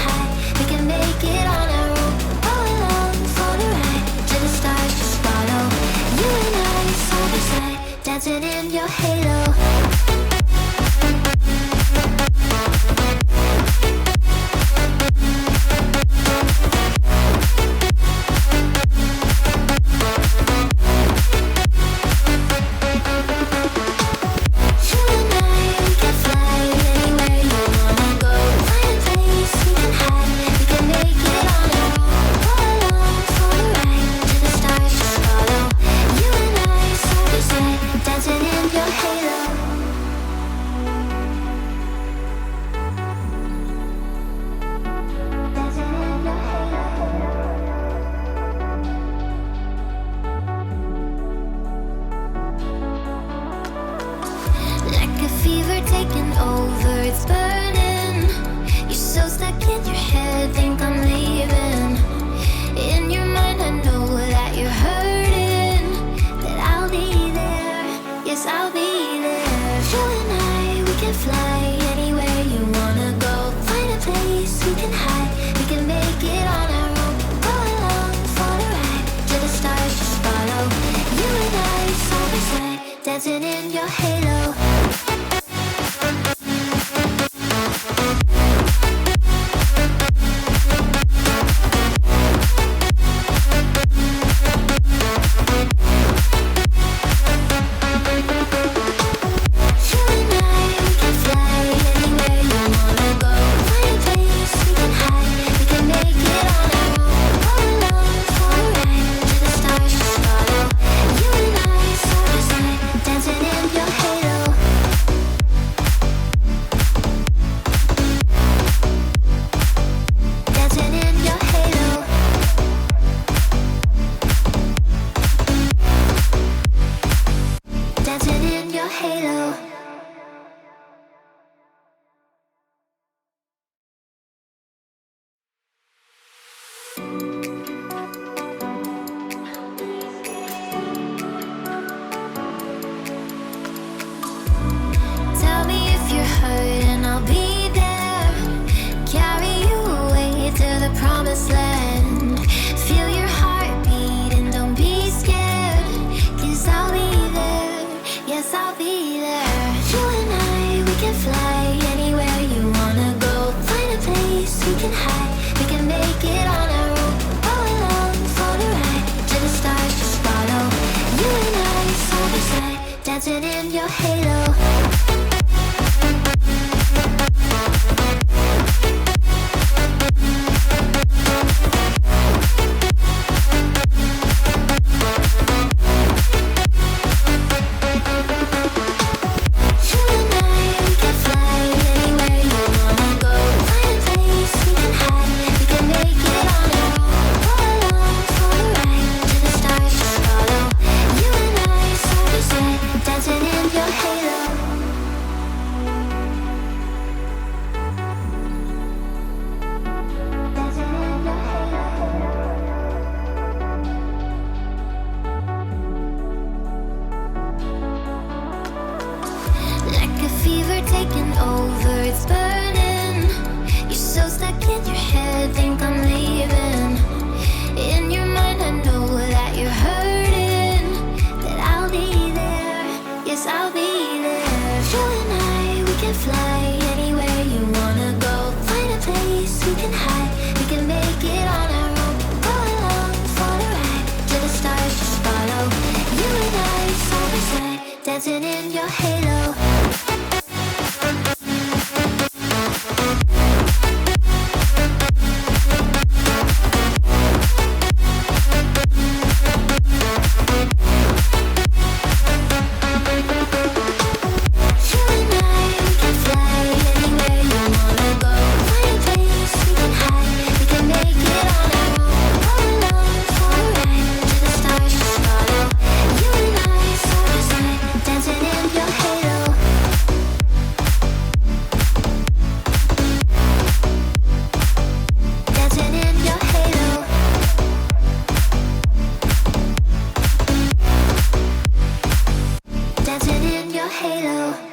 hide, we can make it on our own. All alone for the ride, till the stars just follow. You and I side by side, dancing in your halo. Taking over, it's burning. You're so stuck in your head, think I'm leaving. In your mind I know that you're hurting, that I'll be there, yes I'll be there. You and I, we can fly anywhere you wanna go. Find a place we can hide, we can make it on our own. Go along for the ride, till the stars just follow. You and I, side by side, dancing in your halo. Promised land. Feel your heartbeat and don't be scared, 'cause I'll be there, yes I'll be there. You and I, we can fly anywhere you wanna go. Find a place we can hide, we can make it on our own. All alone for the ride, till the stars just follow. You and I, side by side, dancing in your halo. Taking over, it's burning. You're so stuck in your head, think I'm leaving. In your mind I know that you're hurting, that I'll be there, yes I'll be there. You and I, we can fly anywhere you wanna go. Find a place we can hide, we can make it on our own. Go along for the ride, till the stars just follow. You and I, side by side, dancing in your halo. Halo.